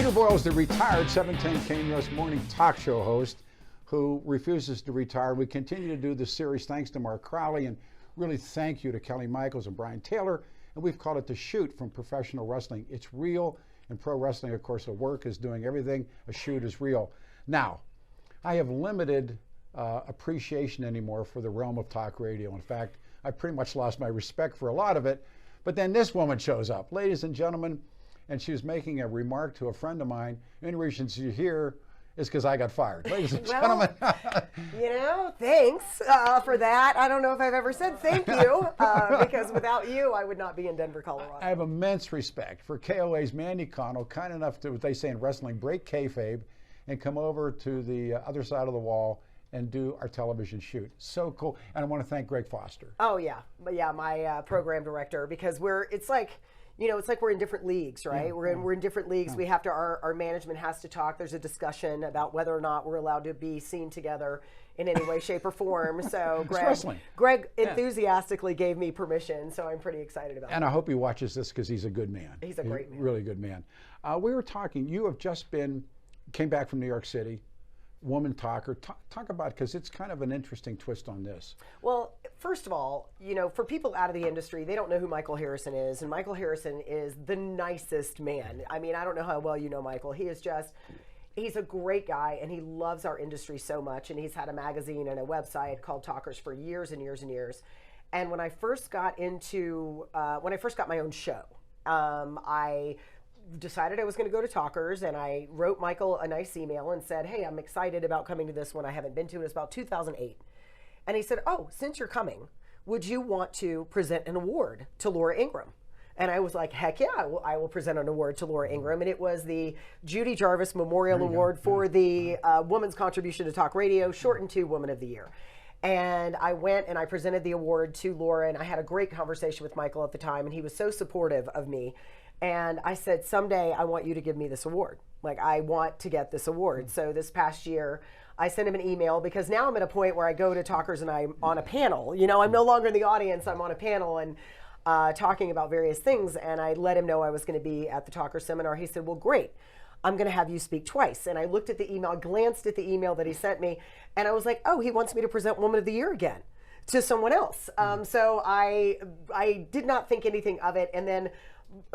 Andrew Boyles, the retired 710 KNUS morning talk show host who refuses to retire. We continue to do this series thanks to Mark Crowley, and really thank you to Kelly Michaels and Brian Taylor. And we've called it the shoot from professional wrestling. It's real, and pro wrestling, of course, a work is doing everything. A shoot is real. Now, I have limited appreciation anymore for the realm of talk radio. In fact, I pretty much lost my respect for a lot of it. But then this woman shows up, ladies and gentlemen, and she was making a remark to a friend of mine. The only reason she's here is because I got fired. Ladies and gentlemen. You know, thanks for that. I don't know if I've ever said thank you, because without you, I would not be in Denver, Colorado. I have immense respect for KOA's Mandy Connell, kind enough to, what they say in wrestling, break kayfabe and come over to the other side of the wall and do our television shoot. So cool. And I want to thank Greg Foster. Oh, yeah. But yeah, my program director, because it's like we're in different leagues, right? Yeah, we're in different leagues. We have to, our management has to talk. There's a discussion about whether or not we're allowed to be seen together in any way, shape, or form. So Greg enthusiastically gave me permission, so I'm pretty excited about it. And I hope he watches this because he's a good man. He's a great man. Really good man. We were talking, you have just came back from New York City, woman talker. Talk about, because it's kind of an interesting twist on this. Well, first of all, for people out of the industry, they don't know who Michael Harrison is, and Michael Harrison is the nicest man. I mean, I don't know how well you know Michael. He's a great guy, and he loves our industry so much, and he's had a magazine and a website called Talkers for years and years and years. And when I first got my own show, I decided I was going to go to Talkers, and I wrote Michael a nice email and said, hey, I'm excited about coming to this one. I haven't been to it. It's about 2008. And he said, oh, since you're coming, would you want to present an award to Laura Ingraham? And I was like, heck yeah, I will present an award to Laura Ingraham. And it was the Judy Jarvis Memorial Award for the woman's contribution to talk radio, shortened to Woman of the Year. And I went and I presented the award to Laura, and I had a great conversation with Michael at the time, and he was so supportive of me. And I said, someday I want you to give me this award. Like, I want to get this award. So this past year, I sent him an email, because now I'm at a point where I go to Talkers and I'm on a panel. I'm no longer in the audience. I'm on a panel and talking about various things. And I let him know I was going to be at the Talker seminar. He said, well, great. I'm going to have you speak twice. And I looked at the email, glanced at the email that he sent me, and I was like, oh, he wants me to present Woman of the Year again to someone else. So I did not think anything of it. And then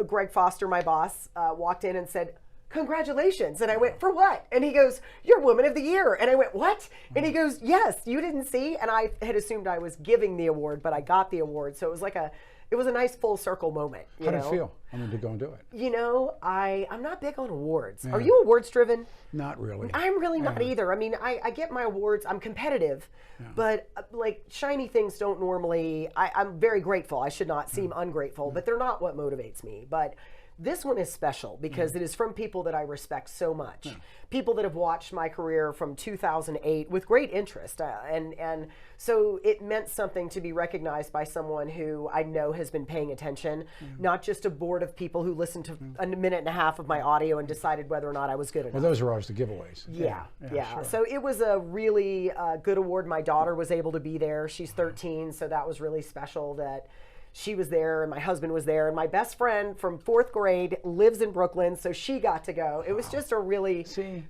Greg Foster, my boss, walked in and said, congratulations. And I went, for what? And he goes, you're Woman of the Year. And I went, what? And he goes, yes, you didn't see. And I had assumed I was giving the award, but I got the award. So it was a nice full circle moment. How did it feel? To go and do it. I'm not big on awards. Yeah. Are you awards driven? Not really. I'm really not either. I mean, I get my awards. I'm competitive, but like shiny things don't normally, I'm very grateful. I should not seem ungrateful, but they're not what motivates me. But this one is special because it is from people that I respect so much. People that have watched my career from 2008 with great interest. And so it meant something to be recognized by someone who I know has been paying attention, not just a board of people who listened to a minute and a half of my audio and decided whether or not I was good enough. Well, those are always the giveaways. Yeah. Sure. So it was a really good award. My daughter was able to be there. She's 13, so that was really special that she was there and my husband was there, and my best friend from 4th grade lives in Brooklyn, so she got to go. It was just a really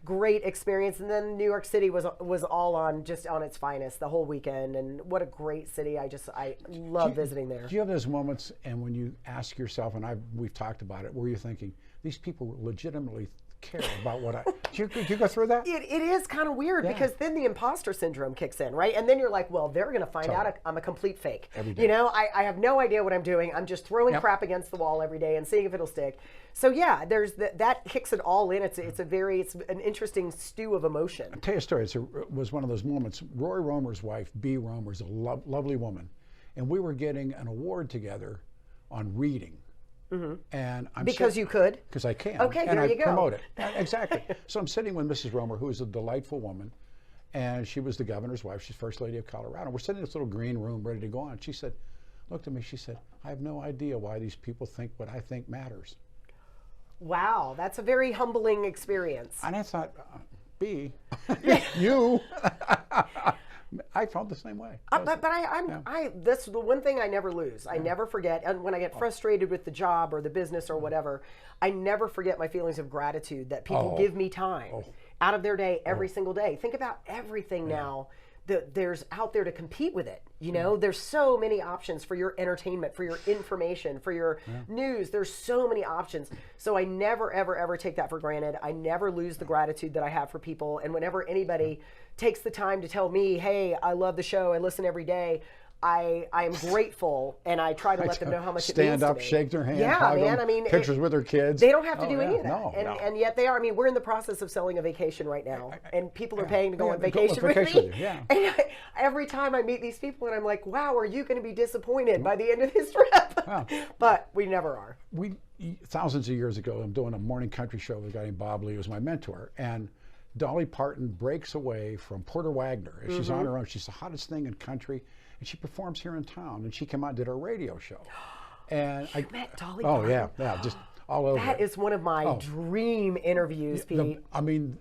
great experience. And then New York City was all on its finest the whole weekend, and what a great city. I love visiting there. Do you have those moments, and when you ask yourself, and we've talked about it, where you're thinking, these people legitimately care about what do you go through that? It is kind of weird because then the imposter syndrome kicks in, right? And then you're like, well, they're going to find out I'm a complete fake. Every day. I have no idea what I'm doing. I'm just throwing crap against the wall every day and seeing if it'll stick. So yeah, there's that kicks it all in. It's an interesting stew of emotion. I'll tell you a story. It was one of those moments. Roy Romer's wife, Bea Romer, is a lovely woman, and we were getting an award together on reading. And because you could? Because I can. Okay, and there you I go. Promote it. Exactly. So I'm sitting with Mrs. Romer, who is a delightful woman, and she was the governor's wife. She's First Lady of Colorado. We're sitting in this little green room ready to go on. She said, looked at me, she said, I have no idea why these people think what I think matters. Wow, that's a very humbling experience. And I thought, B, you. I felt the same way. That's the one thing I never lose. I never forget. And when I get frustrated with the job or the business or whatever, I never forget my feelings of gratitude that people give me time out of their day every single day. Think about everything now that there's out there to compete with it. You know, there's so many options for your entertainment, for your information, for your news. There's so many options. So I never, ever, ever take that for granted. I never lose the gratitude that I have for people. And whenever anybody takes the time to tell me, hey, I love the show, I listen every day, I am grateful, and I try to let them know how much it means to me. Stand up, shake their hand, yeah, hug man. them, I mean, pictures with their kids. They don't have to do any of that, No, and yet they are. I mean, we're in the process of selling a vacation right now, and people are paying to go on they vacation go on with vacation me. with you, yeah. And every time I meet these people, and I'm like, wow, are you going to be disappointed by the end of this trip? Wow. But we never are. Thousands of years ago, I'm doing a morning country show with a guy named Bob Lee, who was my mentor, and Dolly Parton breaks away from Porter Wagner. And she's on her own. She's the hottest thing in country, and she performs here in town. And she came out and did our radio show. And I met Dolly Parton? yeah, just all over. That is one of my dream interviews, Pete. I mean,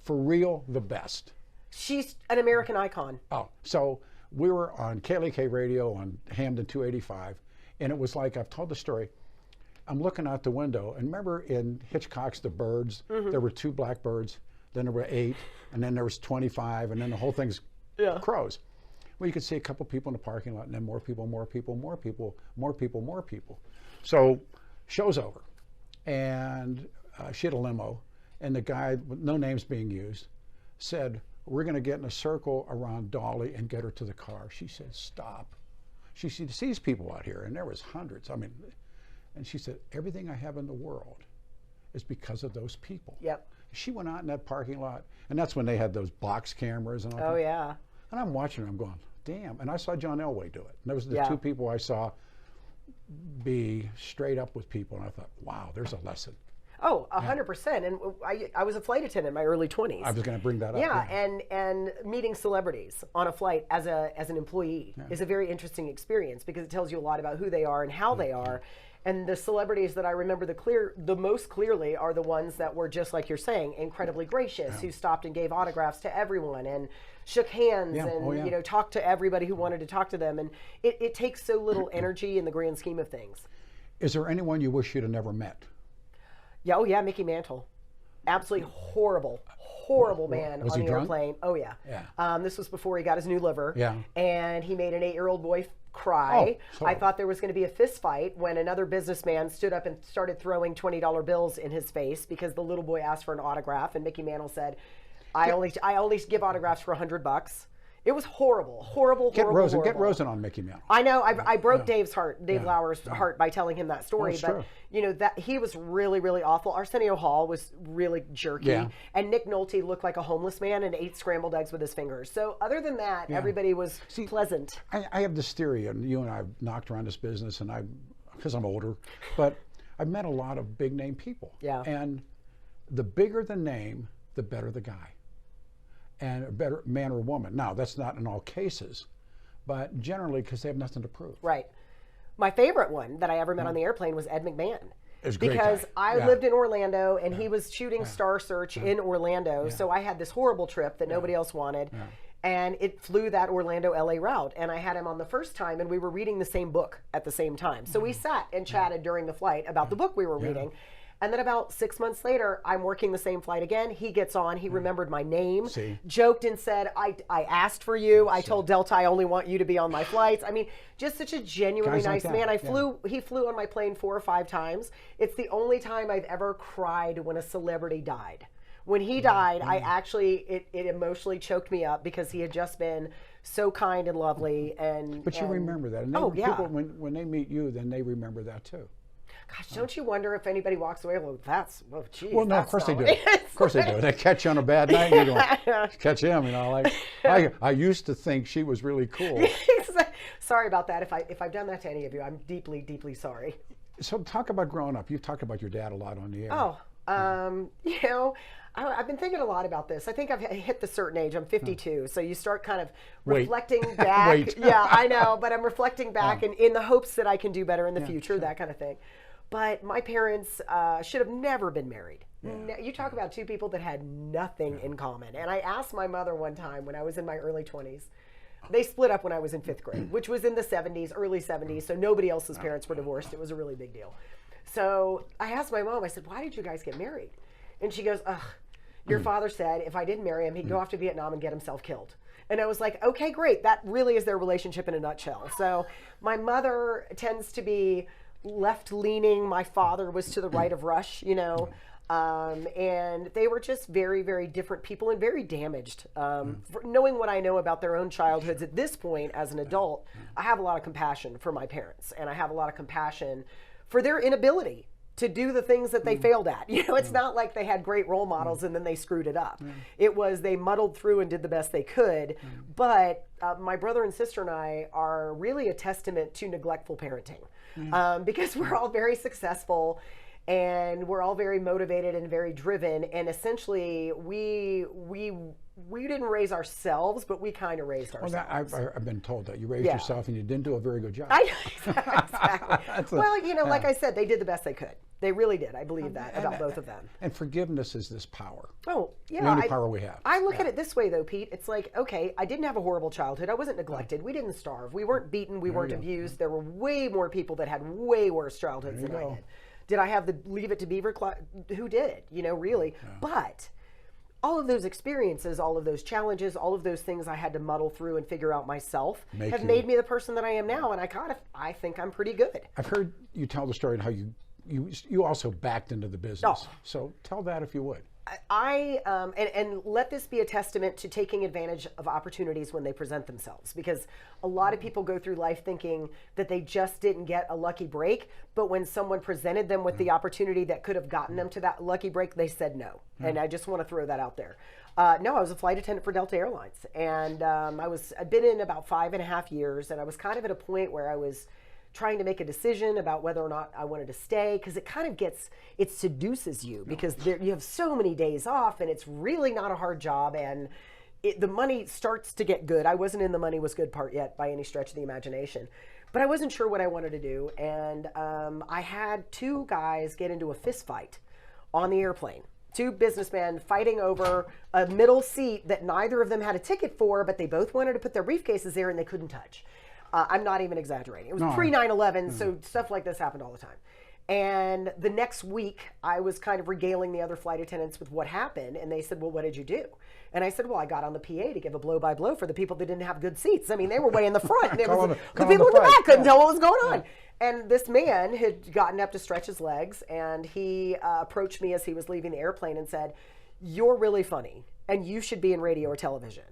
for real, the best. She's an American icon. Oh, so we were on KLK radio on Hamden 285, and it was like, I've told the story. I'm looking out the window, and remember in Hitchcock's The Birds, there were 2 blackbirds, then there were 8, and then there was 25, and then the whole thing's crows. Well, you could see a couple people in the parking lot, and then more people, more people, more people, more people, more people. So show's over, and she had a limo, and the guy, with no names being used, said, we're going to get in a circle around Dolly and get her to the car. She said, stop. She sees people out here, and there was hundreds. I mean, and she said, everything I have in the world is because of those people. Yep. She went out in that parking lot, and that's when they had those box cameras and all that. Oh, yeah. And I'm watching her, I'm going, damn. And I saw John Elway do it. And those were the 2 people I saw be straight up with people. And I thought, wow, there's a lesson. Oh, 100%. And I was a flight attendant in my early 20s. I was going to bring that up. Yeah, and meeting celebrities on a flight as an employee is a very interesting experience because it tells you a lot about who they are and how they are. And the celebrities that I remember the most clearly are the ones that were, just like you're saying, incredibly gracious, who stopped and gave autographs to everyone and shook hands and you know, talked to everybody who wanted to talk to them. And it takes so little energy in the grand scheme of things. Is there anyone you wish you'd have never met? Yeah, oh yeah, Mickey Mantle. Absolutely horrible man was on he the drunk? airplane. Oh yeah. This was before he got his new liver. Yeah. And he made an 8-year-old boy cry. So- I thought there was going to be a fist fight when another businessman stood up and started throwing $20 bills in his face because the little boy asked for an autograph, and Mickey Mantle said, I only give autographs for $100. It was horrible. Get Rosen on Mickey Mantle. I know. I broke Dave Lauer's heart by telling him that story. It's but true. you know that he was really, really awful. Arsenio Hall was really jerky, and Nick Nolte looked like a homeless man and ate scrambled eggs with his fingers. So other than that, everybody was pleasant. I have this theory, and you and I have knocked around this business, and because I'm older, but I've met a lot of big name people. Yeah. And the bigger the name, the better the guy. And a better man or woman. Now, that's not in all cases, but generally because they have nothing to prove. Right. My favorite one that I ever met on the airplane was Ed McMahon. Because I lived in Orlando, and he was shooting Star Search in Orlando, so I had this horrible trip that nobody else wanted, and it flew that Orlando-LA route, and I had him on the first time, and we were reading the same book at the same time. So we sat and chatted during the flight about the book we were reading. And then about 6 months later, I'm working the same flight again. He gets on. He remembered my name, joked and said, I asked for you. I told Delta I only want you to be on my flights. I mean, just such a genuinely nice man. He flew on my plane 4 or 5 times. It's the only time I've ever cried when a celebrity died. When he died, I actually, it emotionally choked me up because he had just been so kind and lovely. But you remember that. And people, when they meet you, then they remember that too. Gosh, don't you wonder if anybody walks away? Well, geez. Well, no, of course they do. Of course they do. They catch you on a bad night, and you go, catch him. You know, like I used to think she was really cool. Sorry about that. If I've done that to any of you, I'm deeply, deeply sorry. So talk about growing up. You talk about your dad a lot on the air. Oh, you know, I've been thinking a lot about this. I think I've hit the certain age. I'm 52, so you start kind of reflecting back. Yeah, I know, but I'm reflecting back and in the hopes that I can do better in the future, that kind of thing. But my parents should have never been married. You talk about 2 people that had nothing in common. And I asked my mother one time when I was in my early 20s, They split up when I was in 5th grade, which was in the 70s, early 70s. So nobody else's parents were divorced. It was a really big deal. So I asked my mom, I said, why did you guys get married? And she goes, ugh, your father said if I didn't marry him, he'd go off to Vietnam and get himself killed. And I was like, okay, great. That really is their relationship in a nutshell. So my mother tends to be left-leaning. My father was to the right of Rush, you know. And they were just very, very different people and very damaged. Knowing what I know about their own childhoods at this point as an adult, I have a lot of compassion for my parents. And I have a lot of compassion for their inability to do the things that they failed at. You know, it's not like they had great role models and then they screwed it up. It was they muddled through and did the best they could. But my brother and sister and I are really a testament to neglectful parenting because we're all very successful and we're all very motivated and very driven. And essentially, we didn't raise ourselves, but we kind of raised ourselves. Well, I've been told that you raised yourself and you didn't do a very good job. Exactly. Well, you know, like I said, they did the best they could. They really did. I believe that about both of them. And forgiveness is this power. Oh, yeah. The only power we have. I look at it this way, though, Pete. It's like, okay, I didn't have a horrible childhood. I wasn't neglected. We didn't starve. We weren't beaten. We weren't abused. There were way more people that had way worse childhoods than I did. Did I have the Leave It to Beaver class? Who did? You know, really. Yeah. But all of those experiences, all of those challenges, all of those things I had to muddle through and figure out myself have made me the person that I am now. And I think I'm pretty good. I've heard you tell the story of how you also backed into the business. Oh. So tell that if you would. And let this be a testament to taking advantage of opportunities when they present themselves, because a lot of people go through life thinking that they just didn't get a lucky break, but when someone presented them with the opportunity that could have gotten them to that lucky break, they said no. And I just want to throw that out there. No, I was a flight attendant for Delta Airlines, and I'd been in about 5.5 years, and I was kind of at a point where I was trying to make a decision about whether or not I wanted to stay, because it kind of it seduces you because you have so many days off and it's really not a hard job, and the money starts to get good. I wasn't in the money was good part yet by any stretch of the imagination, but I wasn't sure what I wanted to do. And I had 2 guys get into a fist fight on the airplane. 2 businessmen fighting over a middle seat that neither of them had a ticket for, but they both wanted to put their briefcases there and they couldn't touch. I'm not even exaggerating. It was pre 9/11, so stuff like this happened all the time. And the next week, I was kind of regaling the other flight attendants with what happened, and they said, well, what did you do? And I said, well, I got on the PA to give a blow-by-blow for the people that didn't have good seats. I mean, they were way in the front, and the people in the back couldn't tell what was going on. And this man had gotten up to stretch his legs, and he approached me as he was leaving the airplane and said, you're really funny, and you should be in radio or television.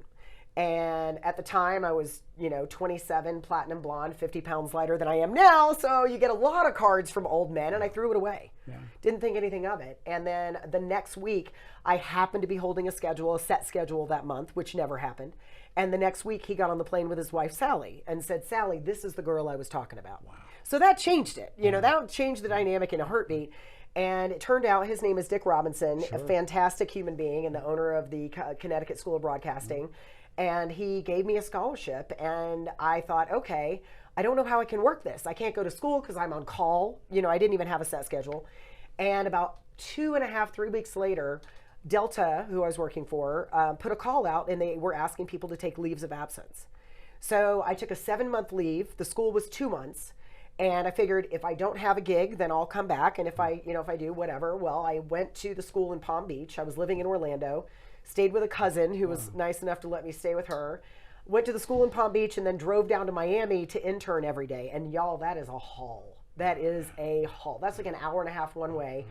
And at the time I was, 27, platinum blonde, 50 pounds lighter than I am now. So you get a lot of cards from old men, and I threw it away. Yeah. Didn't think anything of it. And then the next week I happened to be holding a set schedule that month, which never happened. And the next week he got on the plane with his wife, Sally, and said, Sally, this is the girl I was talking about. Wow. So that changed it. That changed the dynamic in a heartbeat. And it turned out his name is Dick Robinson, a fantastic human being and the owner of the Connecticut School of Broadcasting. And he gave me a scholarship, and I thought, okay, I don't know how I can work this. I can't go to school because I'm on call. I didn't even have a set schedule. And about 2.5, 3 weeks later, Delta, who I was working for, put a call out, and they were asking people to take leaves of absence. So I took a 7-month leave. The school was 2 months. And I figured if I don't have a gig, then I'll come back. And if I do, whatever. Well, I went to the school in Palm Beach. I was living in Orlando. Stayed with a cousin who was nice enough to let me stay with her. Went to the school in Palm Beach and then drove down to Miami to intern every day. And y'all, that is a haul. That is a haul. That's like an hour and a half one way.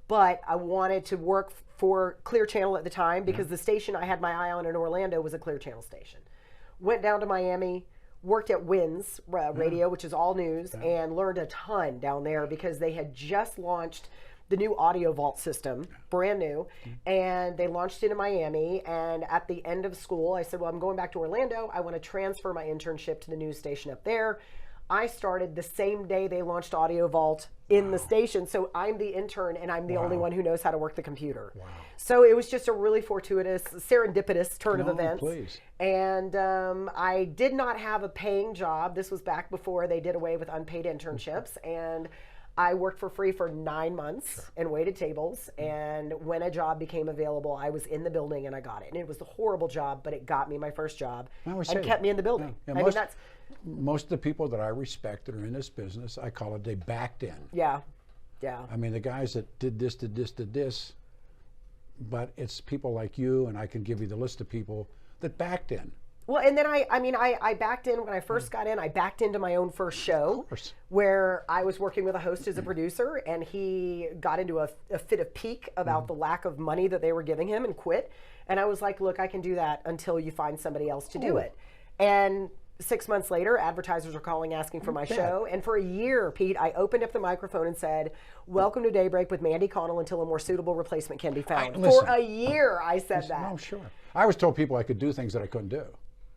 But I wanted to work for Clear Channel at the time because the station I had my eye on in Orlando was a Clear Channel station. Went down to Miami, worked at WINS Radio, which is all news, and learned a ton down there because they had just launched the new audio vault system, brand new, and they launched it in Miami. And at the end of school, I said, well, I'm going back to Orlando. I want to transfer my internship to the news station up there. I started the same day they launched Audio Vault in the station. So I'm the intern, and I'm the only one who knows how to work the computer. Wow. So it was just a really fortuitous, serendipitous turn of events. Please. And I did not have a paying job. This was back before they did away with unpaid internships. And I worked for free for 9 months and waited tables. And when a job became available, I was in the building and I got it. And it was a horrible job, but it got me my first job and kept me in the building. Yeah, I mean, that's most of the people that I respect that are in this business, I call it they backed in. yeah. I mean, the guys that did this, but it's people like you, and I can give you the list of people that backed in. Well, and then I backed in when I first got in. I backed into my own first show where I was working with a host as a producer, and he got into a fit of pique about the lack of money that they were giving him and quit. And I was like, look, I can do that until you find somebody else to do it. And 6 months later, advertisers are calling asking for my show. And for a year, Pete, I opened up the microphone and said, welcome to Daybreak with Mandy Connell until a more suitable replacement can be found. For a year, I said that. No, sure. I always told people I could do things that I couldn't do.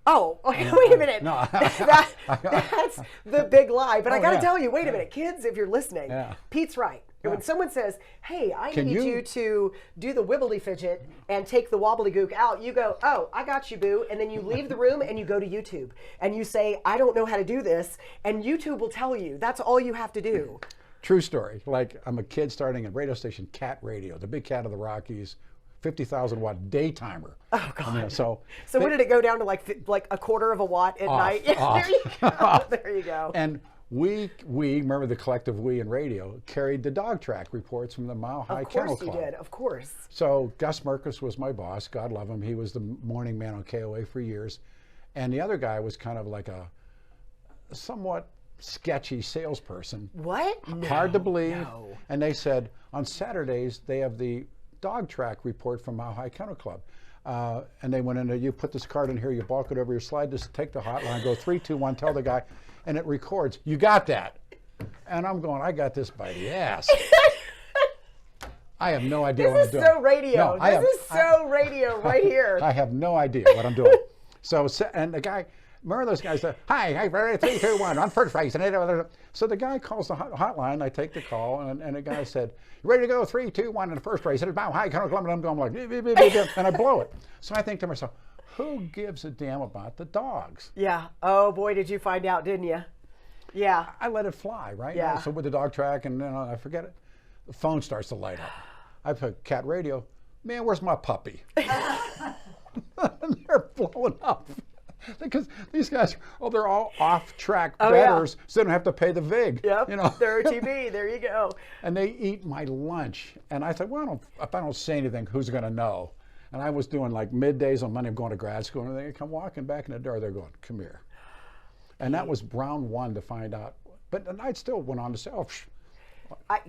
Oh, wait a minute. No. That's the big lie. But I got to tell you, wait a minute, kids, if you're listening, Pete's right. When someone says, hey, I need you to do the wibbly fidget and take the wobbly gook out, you go, oh, I got you, boo. And then you leave the room and you go to YouTube and you say, I don't know how to do this. And YouTube will tell you. That's all you have to do. True story. Like, I'm a kid starting a radio station, Cat Radio, the big cat of the Rockies, 50,000 watt daytimer. Oh, God. I mean, so what did it go down to, like a quarter of a watt at night? There you go. There you go. And we remember the collective we in radio carried the dog track reports from the Mile High Kennel Club. Of course you did, of course. So Gus Merkus was my boss, God love him. He was the morning man on KOA for years. And the other guy was kind of like a somewhat sketchy salesperson. What? No, hard to believe. No. And they said on Saturdays they have the dog track report from Mile High Kennel Club. And they went in there, you put this card in here, you bulk it over, you slide this, take the hotline, go 3, 2, 1, tell the guy, and it records. You got that. And I'm going, I got this by the ass. I have no idea what I'm doing. This is so radio. No, this is so radio right here. I have no idea what I'm doing. So, and the guy, remember those guys that, hi, 3, 2, 1, on first race. So the guy calls the hotline, I take the call, and the guy said, you ready to go, 3, 2, 1 in the first race. It's about high Kennel Club, and I'm going like, beep, beep, beep, beep, and I blow it. So I think to myself, who gives a damn about the dogs? Yeah. Oh, boy, did you find out, didn't you? Yeah. I let it fly, right? Yeah. So with the dog track, and then I forget it, the phone starts to light up. I put Cat Radio, man, where's my puppy? And they're blowing up. Because these guys, they're all off-track bettors, so they don't have to pay the VIG. Yep, you know? they're TV, there you go. And they eat my lunch. And I thought, well, if I don't say anything, who's going to know? And I was doing like middays on Monday, I'm going to grad school, and they come walking back in the door, they're going, come here. And that was round one to find out. But I still went on to say, oh,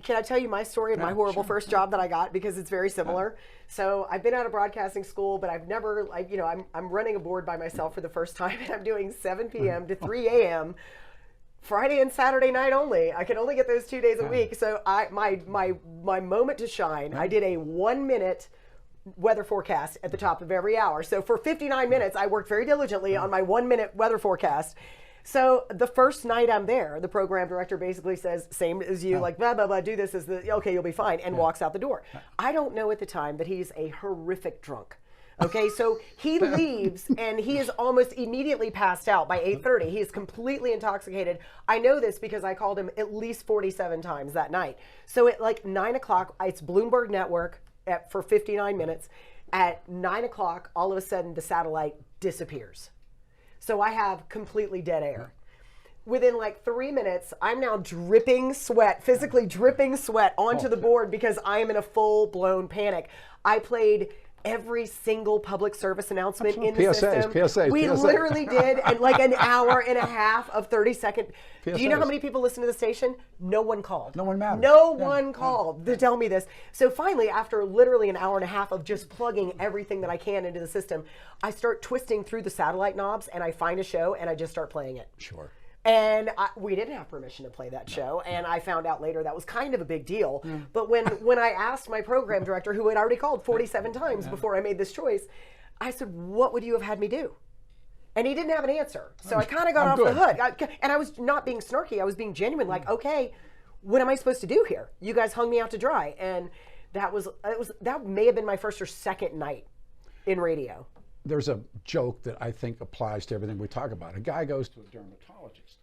can I tell you my story of my horrible first job that I got, because it's very similar. So I've been out of broadcasting school, but I've never, I'm running a board by myself for the first time, and I'm doing 7 p.m. to 3 a.m. Friday and Saturday night only. I can only get those 2 days a week. So my moment to shine, I did a 1-minute weather forecast at the top of every hour. So for 59 minutes, I worked very diligently on my 1-minute weather forecast. So the first night I'm there, the program director basically says, same as you, like, blah, blah, blah, do this, okay, you'll be fine, and walks out the door. I don't know at the time that he's a horrific drunk. Okay, so he leaves, and he is almost immediately passed out by 8:30. He is completely intoxicated. I know this because I called him at least 47 times that night. So at like 9 o'clock, it's Bloomberg Network for 59 minutes. At 9 o'clock, all of a sudden, the satellite disappears. So I have completely dead air. Within like 3 minutes, I'm now dripping sweat, physically dripping sweat onto the board because I am in a full-blown panic. I played every single public service announcement in the system. PSAs. We literally did, and like an hour and a half of 30-second. Do you know how many people listen to the station? No one called. No one mattered. No one called to tell me this. So finally, after literally an hour and a half of just plugging everything that I can into the system, I start twisting through the satellite knobs, and I find a show, and I just start playing it. Sure. And we didn't have permission to play that show, and I found out later that was kind of a big deal. But when I asked my program director, who had already called 47 times before I made this choice, I said, what would you have had me do? And he didn't have an answer. So I kind of got off the hook. And I was not being snarky. I was being genuine, like, okay, what am I supposed to do here? You guys hung me out to dry. And that may have been my first or second night in radio. There's a joke that I think applies to everything we talk about. A guy goes to a dermatologist,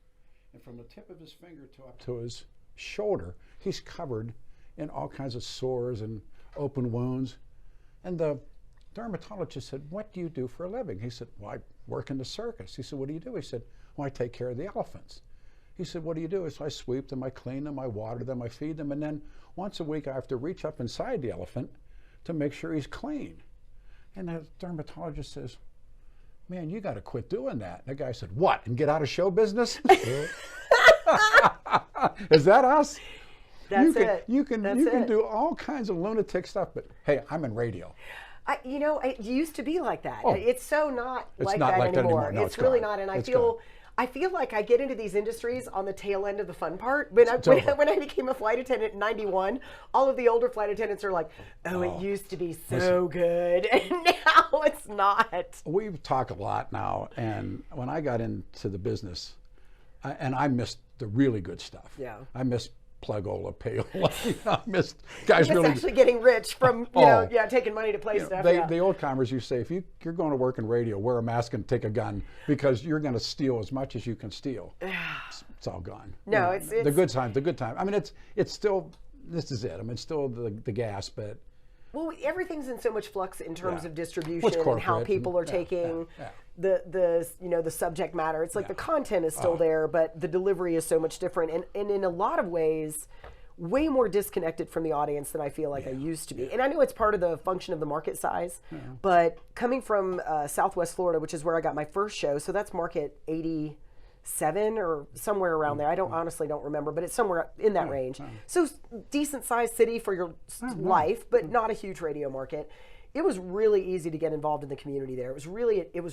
and from the tip of his finger to up to his shoulder, he's covered in all kinds of sores and open wounds. And the dermatologist said, "What do you do for a living?" He said, "Well, I work in the circus." He said, "What do you do?" He said, "Well, I take care of the elephants." He said, "What do you do?" So I sweep them, I clean them, I water them, I feed them, and then once a week I have to reach up inside the elephant to make sure he's clean. And the dermatologist says, "Man, you got to quit doing that." And the guy said, "What, and get out of show business?" Is that us? That's it. You can do all kinds of lunatic stuff, but hey, I'm in radio. It used to be like that. Oh. It's so not It's like not that like that anymore. anymore. No, it's really gone. not. And It's gone. I feel like I get into these industries on the tail end of the fun part. When I became a flight attendant in '91, all of the older flight attendants are like, "Oh, it used to be so good, and now it's not." We talk a lot now, and when I got into the business, I missed the really good stuff. Yeah. I missed Plugola, Payola. I missed guys It's really actually getting rich from taking money to play stuff. The old timers used to say, if you're going to work in radio, wear a mask and take a gun, because you're going to steal as much as you can steal. It's all gone. No, it's the good time. The good time. I mean, it's still, this is it. I mean, it's still the gas, but. Well, everything's in so much flux in terms of distribution What's and how corporate people are taking the subject matter. It's like the content is still there, but the delivery is so much different, and in a lot of ways, way more disconnected from the audience than I feel like I used to be. And I know it's part of the function of the market size, but coming from Southwest Florida, which is where I got my first show, so that's market 87 or somewhere around there. I honestly don't remember, but it's somewhere in that range. So decent sized city for your life, but not a huge radio market. It was really easy to get involved in the community there. It was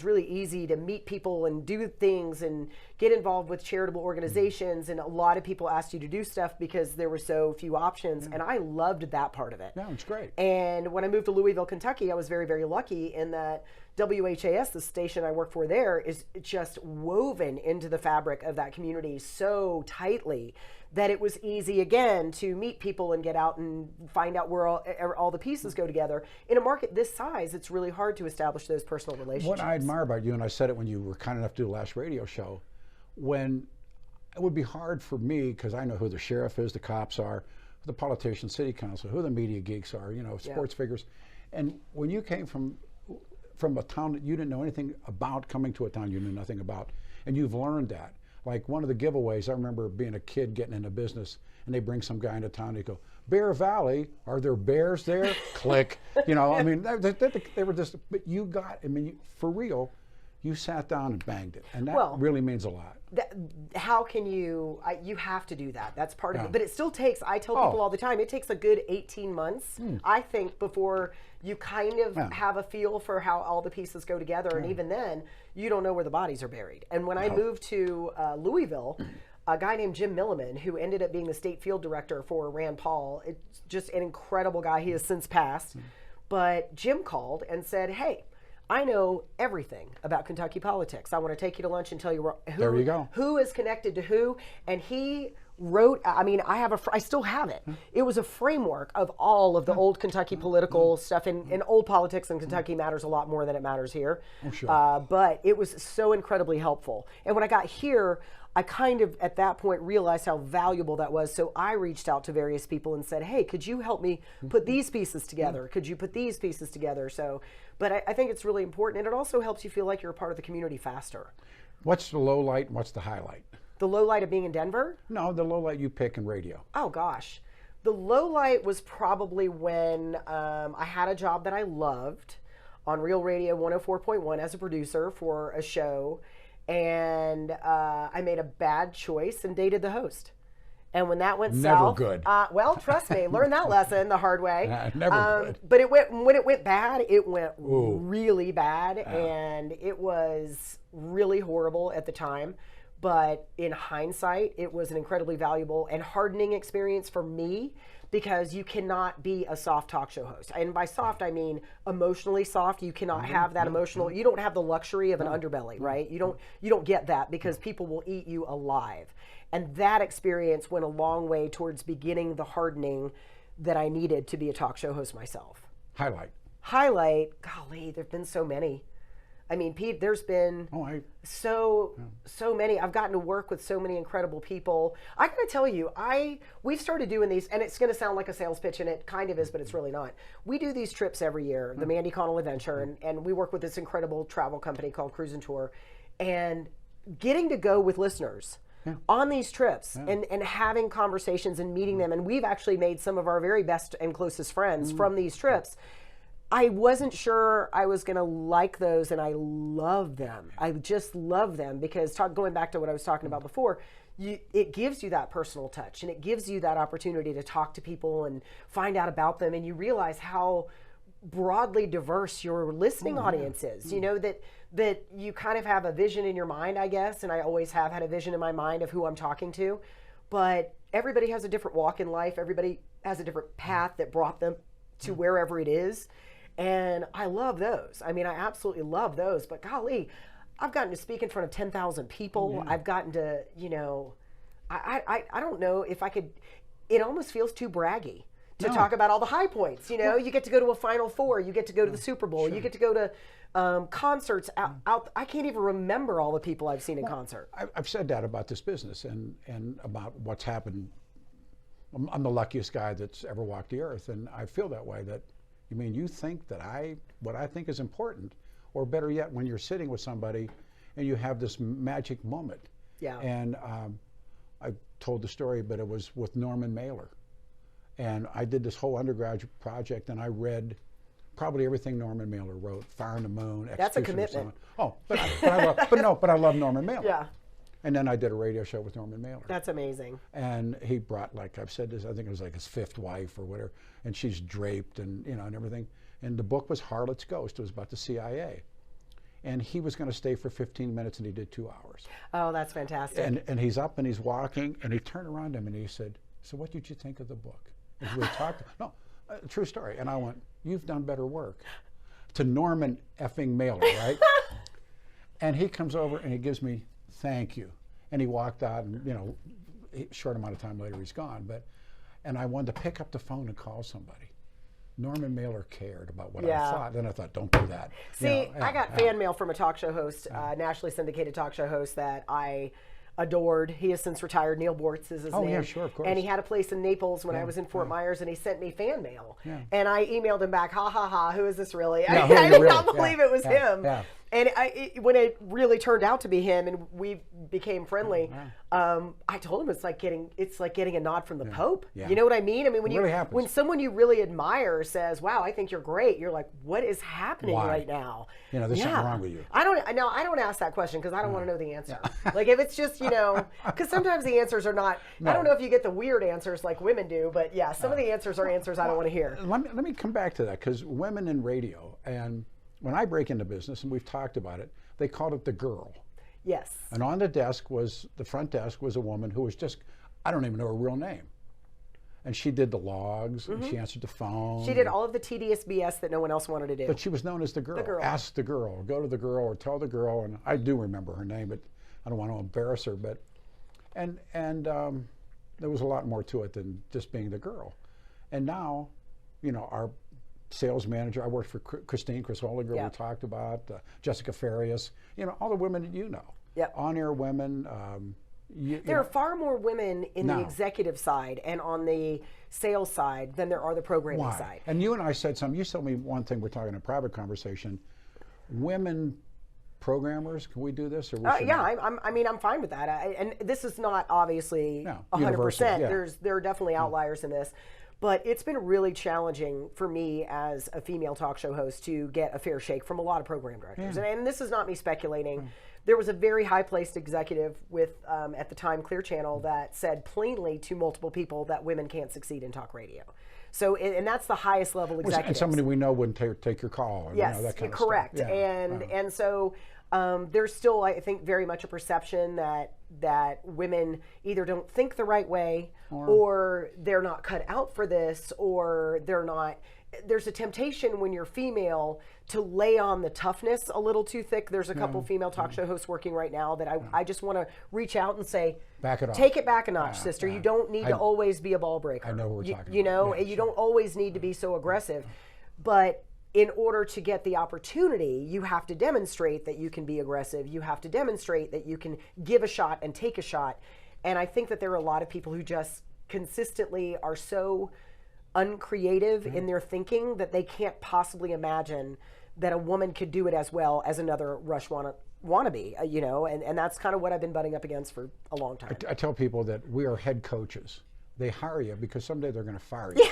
really easy to meet people and do things and get involved with charitable organizations. And a lot of people asked you to do stuff because there were so few options. And I loved that part of it. Yeah, it's great. And when I moved to Louisville, Kentucky, I was very, very lucky in that WHAS, the station I work for there, is just woven into the fabric of that community so tightly that it was easy, again, to meet people and get out and find out where all the pieces go together. In a market this size, it's really hard to establish those personal relationships. What I admire about you, and I said it when you were kind enough to do the last radio show, when it would be hard for me, because I know who the sheriff is, the cops are, the politicians, city council, who the media geeks are, sports figures. And when you came from a town that you didn't know anything about, coming to a town you knew nothing about, and you've learned that. Like one of the giveaways, I remember being a kid getting into business, and they bring some guy into town, and they go, "Bear Valley, are there bears there?" Click. I mean, they were just, but you got, for real, you sat down and banged it. And that really means a lot. How can you have to do that. That's part of it. But it still takes, I tell people all the time, it takes a good 18 months, I think, before you kind of have a feel for how all the pieces go together. And even then, you don't know where the bodies are buried. And when I moved to Louisville, a guy named Jim Milliman, who ended up being the state field director for Rand Paul, it's just an incredible guy. He has since passed. But Jim called and said, "Hey, I know everything about Kentucky politics. I want to take you to lunch and tell you who is connected to who." And he wrote, I still have it. It was a framework of all of the old Kentucky political stuff, and old politics in Kentucky matters a lot more than it matters here. Oh, sure. But it was so incredibly helpful. And when I got here, I kind of, at that point, realized how valuable that was. So I reached out to various people and said, "Hey, could you help me put these pieces together? Could you put these pieces together?" But I think it's really important, and it also helps you feel like you're a part of the community faster. What's the low light and what's the highlight? The low light of being in Denver? No, the low light you pick in radio. Oh, gosh. The low light was probably when I had a job that I loved on Real Radio 104.1 as a producer for a show, and I made a bad choice and dated the host. And when that went south, good. Well, trust me, learn that lesson the hard way. Never good. But when it went bad, it went really bad, and it was really horrible at the time. But in hindsight, it was an incredibly valuable and hardening experience for me, because you cannot be a soft talk show host. And by soft, I mean emotionally soft. You cannot have that emotional, you don't have the luxury of an underbelly, right? You don't get that, because people will eat you alive. And that experience went a long way towards beginning the hardening that I needed to be a talk show host myself. Highlight, golly, there've been so many. I mean, Pete, there's been so many. I've gotten to work with so many incredible people. I got to tell you, we've started doing these, and it's going to sound like a sales pitch, and it kind of is, but it's really not. We do these trips every year, the Mandy Connell Adventure, and we work with this incredible travel company called Cruise and Tour, and getting to go with listeners on these trips and having conversations and meeting them, and we've actually made some of our very best and closest friends from these trips. I wasn't sure I was going to like those, and I love them. I just love them because going back to what I was talking about before, it gives you that personal touch, and it gives you that opportunity to talk to people and find out about them, and you realize how broadly diverse your listening audience is. You know, that you kind of have a vision in your mind, I guess, and I always have had a vision in my mind of who I'm talking to, but everybody has a different walk in life. Everybody has a different path that brought them to wherever it is. And I love those. I mean, I absolutely love those. But golly, I've gotten to speak in front of 10,000 people. I've gotten to, you know, I don't know if I could, it almost feels too braggy to talk about all the high points. You know, you get to go to a Final Four, you get to go to the Super Bowl, you get to go to concerts out. I can't even remember all the people I've seen in concert. I've said that about this business and about what's happened. I'm the luckiest guy that's ever walked the earth, and I feel that way. That you mean you think that what I think is important, or better yet, when you're sitting with somebody and you have this magic moment. Yeah. And I told the story, but it was with Norman Mailer, and I did this whole undergraduate project, and I read probably everything Norman Mailer wrote, Fire on the Moon. That's a commitment. Oh, but I love Norman Mailer. Yeah. And then I did a radio show with Norman Mailer. That's amazing. And he brought, like I've said this, I think it was like his fifth wife or whatever, and she's draped and, you know, and everything. And the book was Harlot's Ghost. It was about the CIA. And he was going to stay for 15 minutes, and he did 2 hours. Oh, that's fantastic. And he's up and he's walking, and he turned around to him and he said, "So what did you think of the book?" And we talked. No, true story. And I went, "You've done better work." To Norman effing Mailer, right? And he comes over and he gives me, "Thank you." And he walked out, and, you know, short amount of time later he's gone. And I wanted to pick up the phone and call somebody. Norman Mailer cared about what I thought. Then I thought, don't do that. See, I got fan mail from a talk show host, nationally syndicated talk show host that I adored. He has since retired. Neil Bortz is his name. Oh, yeah, sure, of course. And he had a place in Naples when I was in Fort Myers, and he sent me fan mail. Yeah. And I emailed him back, ha, ha, ha, who is this really? Yeah, I did really? not believe it was him. Yeah. And when it really turned out to be him, and we became friendly, I told him it's like getting a nod from the Pope. Yeah. You know what I mean? I mean, when someone you really admire says, "Wow, I think you're great," you're like, "What is happening right now?" You know, there's something wrong with you. I don't ask that question because I don't want to know the answer. Like if it's just, you know, because sometimes the answers are not. I don't know if you get the weird answers like women do, but yeah, some of the answers are answers I don't want to hear. Let me come back to that, because women in radio, and when I break into business, and we've talked about it, they called it the girl. Yes. And on the front desk was a woman who was just, I don't even know her real name. And she did the logs, and she answered the phone. She did all of the tedious BS that no one else wanted to do. But she was known as the girl. The girl. Ask the girl, or go to the girl, or tell the girl. And I do remember her name, but I don't want to embarrass her. But and there was a lot more to it than just being the girl. And now, you know, our sales manager, I worked for Chris Hollinger, we talked about, Jessica Farias, you know, all the women that you know. Yep. On-air women. There are far more women in the executive side and on the sales side than there are the programming side. And you and I said something. You told me one thing, we're talking in a private conversation. Women programmers, can we do this? Or I'm fine with that. And this is not obviously 100%. There are definitely outliers in this. But it's been really challenging for me as a female talk show host to get a fair shake from a lot of program directors. And this is not me speculating. There was a very high-placed executive with, at the time, Clear Channel that said plainly to multiple people that women can't succeed in talk radio. So, and that's the highest level executive. And somebody we know wouldn't take your call. Or, yes, you know, that kind correct. Of stuff. Yeah. And so there's still, I think, very much a perception that women either don't think the right way, or they're not cut out for this, or there's a temptation when you're female to lay on the toughness a little too thick. There's a couple female talk show hosts working right now that I just want to reach out and say, back it off. Take it back a notch, sister. You don't need to always be a ball breaker. I know what we're talking You know, about. you don't always need to be so aggressive. But in order to get the opportunity, you have to demonstrate that you can be aggressive. You have to demonstrate that you can give a shot and take a shot. And I think that there are a lot of people who just consistently are so uncreative in their thinking that they can't possibly imagine that a woman could do it as well as another Rush wannabe, you know, and that's kind of what I've been butting up against for a long time. I tell people that we are head coaches. They hire you because someday they're going to fire you.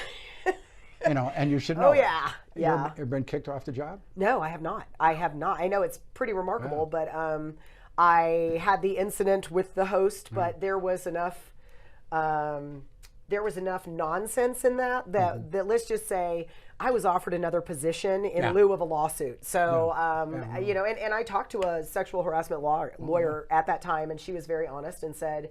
You know, and you should know. Oh, yeah. You Yeah. ever been kicked off the job? No, I have not. I have not. I know it's pretty remarkable, but I had the incident with the host, but there was enough nonsense in that let's just say I was offered another position in lieu of a lawsuit. So, you know, and I talked to a sexual harassment lawyer at that time, and she was very honest and said,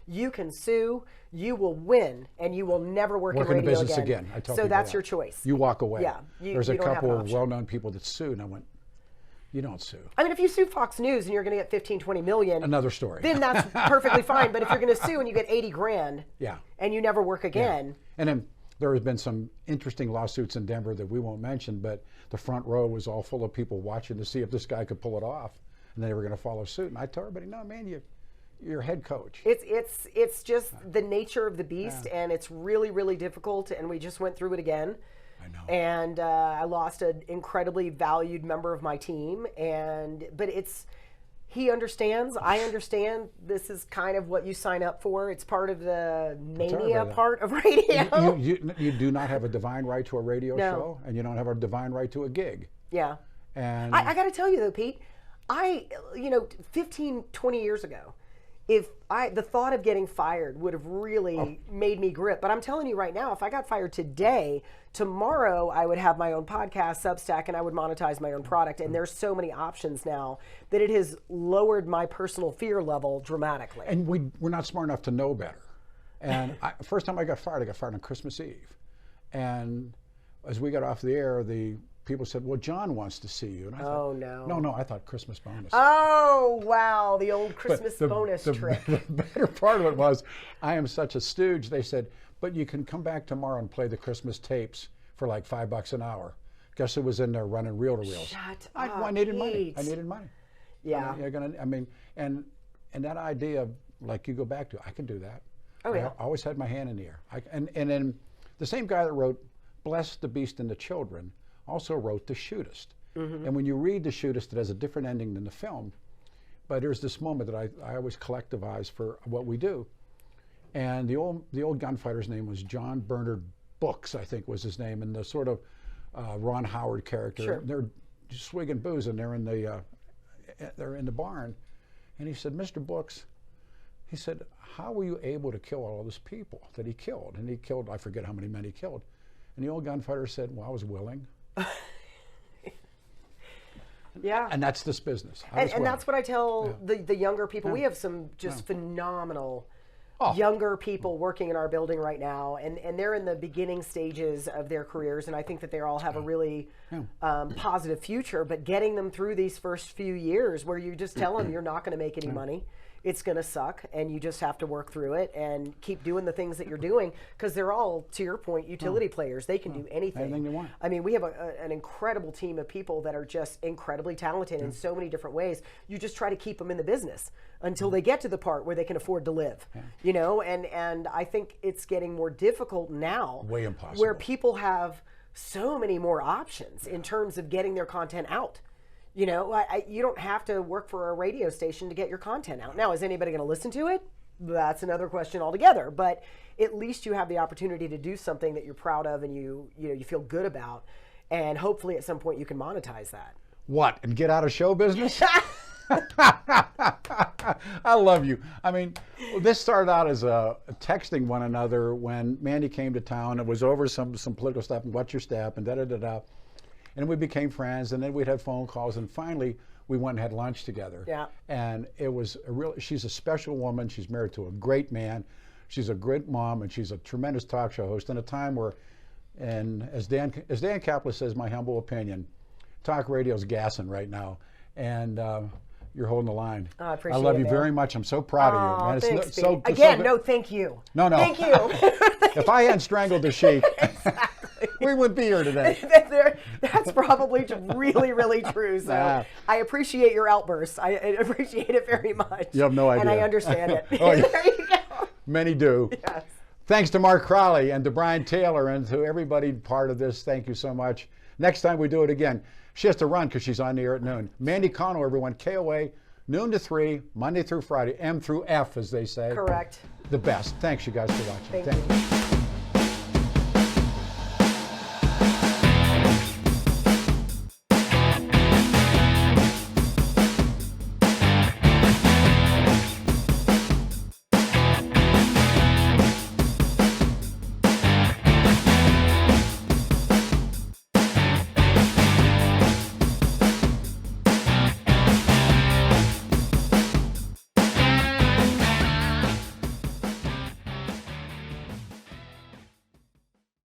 you can sue, you will win, and you will never work in radio in the business again. I tell so people that's that. your choice. You walk away. Yeah. There's a you don't have an couple of option. well-known people that sued, and I went, you don't sue. I mean, if you sue Fox News and you're going to get 15, 20 million, Another story. then that's perfectly fine. But if you're going to sue and you get 80 grand and you never work again. And then there has been some interesting lawsuits in Denver that we won't mention, but the front row was all full of people watching to see if this guy could pull it off, and they were going to follow suit. And I told everybody, no, man, you're head coach. It's just the nature of the beast, and it's really, really difficult, and we just went through it again. I know. And I lost an incredibly valued member of my team, but he understands, I understand, this is kind of what you sign up for. It's part of the mania part of radio. You do not have a divine right to a radio show, and you don't have a divine right to a gig. Yeah. And I got to tell you though, Pete, 15, 20 years ago, the thought of getting fired would have really made me grip. But I'm telling you right now, if I got fired today, tomorrow I would have my own podcast, Substack, and I would monetize my own product. And there's so many options now that it has lowered my personal fear level dramatically. And we're not smart enough to know better. And first time I got fired on Christmas Eve. And as we got off the air, the people said, well, John wants to see you. And I thought, no, I thought Christmas bonus. Oh, wow, the old Christmas bonus trick. The better part of it was, I am such a stooge. They said, but you can come back tomorrow and play the Christmas tapes for like $5 an hour. Guess who was in there running reel-to-reels? Shut up, I needed money. Pete. I needed money. Yeah. And that idea of, like you go back to, I can do that. Oh, yeah. I always had my hand in the air. And then the same guy that wrote Bless the Beast and the Children also wrote The Shootest. And when you read The Shootest, it has a different ending than the film. But there's this moment that I always collectivize for what we do. And the old gunfighter's name was John Bernard Books, I think was his name, and the sort of Ron Howard character. Sure. They're swigging booze, and they're in the barn. And he said, Mr. Books, he said, how were you able to kill all those people that he killed? And he killed, I forget how many men he killed. And the old gunfighter said, well, I was willing. Yeah. And that's this business. And that's what I tell the younger people. We have some just phenomenal younger people working in our building right now, and they're in the beginning stages of their careers, and I think that they all have a really positive future, but getting them through these first few years where you just tell them you're not going to make any money, it's going to suck, and you just have to work through it and keep doing the things that you're doing, because they're all, to your point, utility players. They can do anything. Anything they want. I mean, we have an incredible team of people that are just incredibly talented in so many different ways. You just try to keep them in the business until they get to the part where they can afford to live, you know, and I think it's getting more difficult now. Way impossible. Where people have so many more options in terms of getting their content out. You know, you don't have to work for a radio station to get your content out. Now, is anybody going to listen to it? That's another question altogether. But at least you have the opportunity to do something that you're proud of and you feel good about, and hopefully at some point you can monetize that. What, and get out of show business? I love you. I mean, this started out as texting one another when Mandy came to town. It was over some political stuff and what's your step and da-da-da-da. And we became friends, and then we'd have phone calls, and finally we went and had lunch together. Yeah. And it was she's a special woman. She's married to a great man. She's a great mom, and she's a tremendous talk show host in a time where, and as Dan Kaplan says, my humble opinion, talk radio's gassing right now. And you're holding the line. Oh, I appreciate it. I love you very much. I'm so proud of you, man. Thanks, Pete. No, thank you. No. Thank you. If I hadn't strangled the sheik, Exactly. we wouldn't be here today. That's probably really, really true. So I appreciate your outbursts. I appreciate it very much. You have no idea. And I understand it. Oh, yeah. There you go. Many do. Yes. Thanks to Mark Crowley and to Brian Taylor and to everybody part of this. Thank you so much. Next time we do it again. She has to run because she's on the air at noon. Mandy Connell, everyone, KOA, noon to 3, Monday through Friday, M through F, as they say. Correct. The best. Thanks, you guys, for watching. Thank you.